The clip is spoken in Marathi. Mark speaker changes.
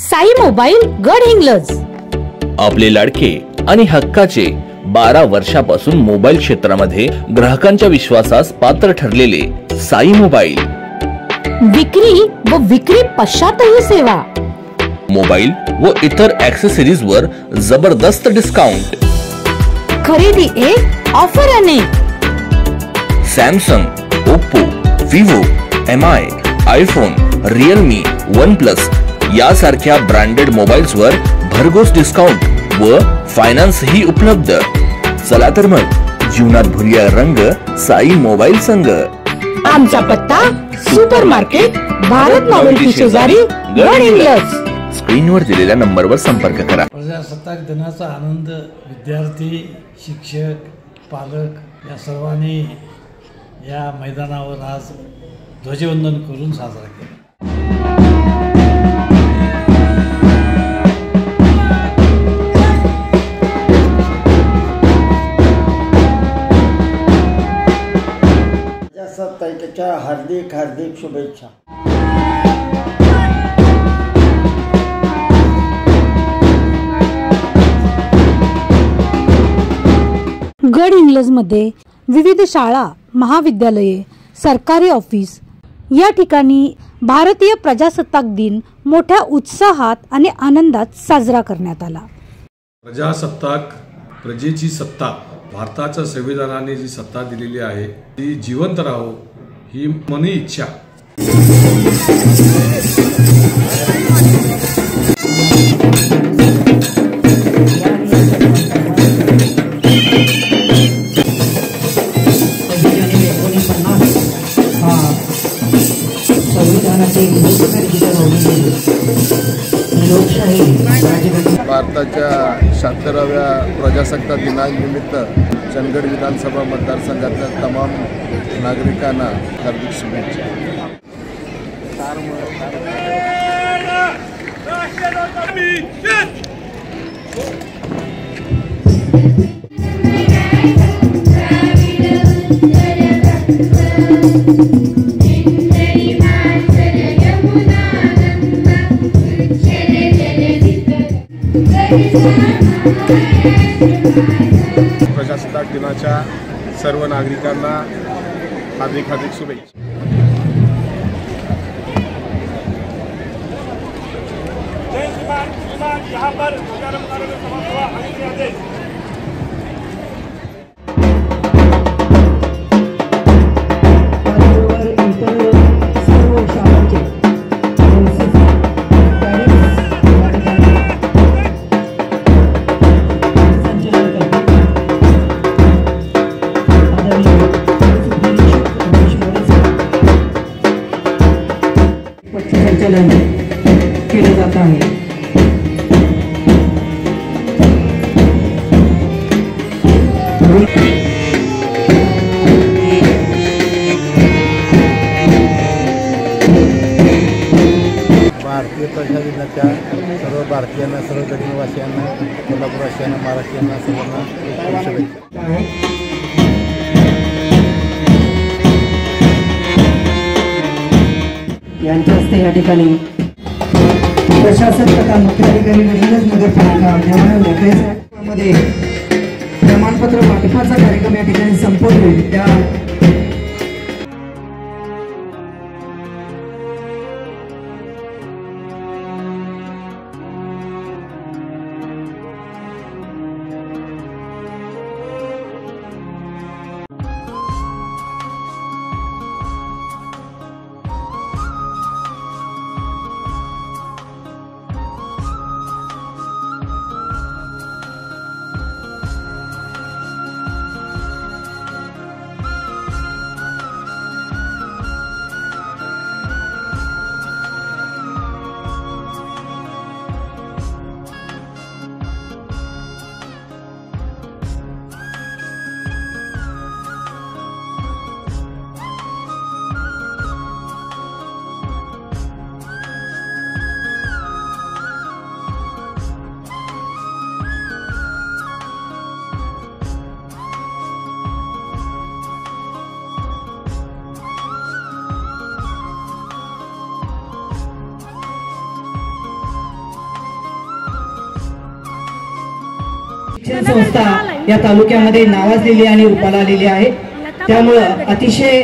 Speaker 1: साई मोबाईल गडहिंग्लज।
Speaker 2: आपले लाडके आणि हक्काचे 12 वर्षापासून मोबाईल क्षेत्रामध्ये ग्राहकांच्या विश्वासास पात्र ठरलेले साई मोबाईल।
Speaker 1: विक्री व विक्री पश्चातही सेवा।
Speaker 2: मोबाईल व इतर ॲक्सेसरीज वर जबरदस्त डिस्काउंट।
Speaker 1: खरेदी एक ऑफर अनेक।
Speaker 2: Samsung, Oppo, Vivo, MI, iPhone, Realme, OnePlus यासारख्या ब्रँडेड मोबाईल्स वर भरघोस डिस्काउंट व फायनान्स ही उपलब्ध। चला तर मग जीवनात भुरिया रंग साई मोबाईल संघ।
Speaker 1: आमचा पत्ता सुपर मार्केट, भारत नॉवेल्टी शेजारी, गडहिंग्लज।
Speaker 2: स्क्रीनवर दिलेल्या नंबरवर संपर्क करा।
Speaker 3: प्रजासत्ताक दिनाचा आनंद विद्यार्थी, शिक्षक, पालक या सर्वांनी या मैदानावर आज ध्वजवंदन करून साजरा केला।
Speaker 4: प्रजासत्ताकाच्या हार्दिक हार्दिक शुभेच्छा।
Speaker 1: गडहिंग्लज मध्ये विविध शाळा, महाविद्यालये, सरकारी ऑफिस या ठिकाणी भारतीय प्रजासत्ताक दिन मोठ्या उत्साहात आणि आनंदात साजरा करण्यात आला।
Speaker 5: प्रजासत्ताक, प्रजेची सत्ता, भारताच्या संविधानाने जी सत्ता दिलेली आहे ती जिवंत राहो ही मनी इच्छा।
Speaker 6: भारताच्या 76व्या प्रजासत्ताक दिनानिमित्त चंदगड विधानसभा मतदारसंघातल्या तमाम नागरिकांना हार्दिक शुभेच्छा। प्रजासत्ताक दिनाच्या सर्व नागरिकांना हार्दिक हार्दिक शुभेच्छा। यहाँ पर
Speaker 7: संचलन केलं जात आहे।
Speaker 4: भारतीय प्रजा दिनाच्या सर्व भारतीयांना, सर्व गडहिंग्लजवासियांना, कोल्हापूरवासियांना, महाराष्ट्रीयांना सर्वांना शुभेच्छा।
Speaker 7: यांच्या हस्ते या ठिकाणी प्रशासक तथा मुख्याधिकारी गडहिंग्लज नगरपालिका मध्ये प्रमाणपत्र वाटपाचा कार्यक्रम या ठिकाणी संपन्न होईल। त्या शिक्षण संस्था या तालुक्यामध्ये नावाजलेली आणि रूपाला आलेली आहे. त्यामुळं अतिशय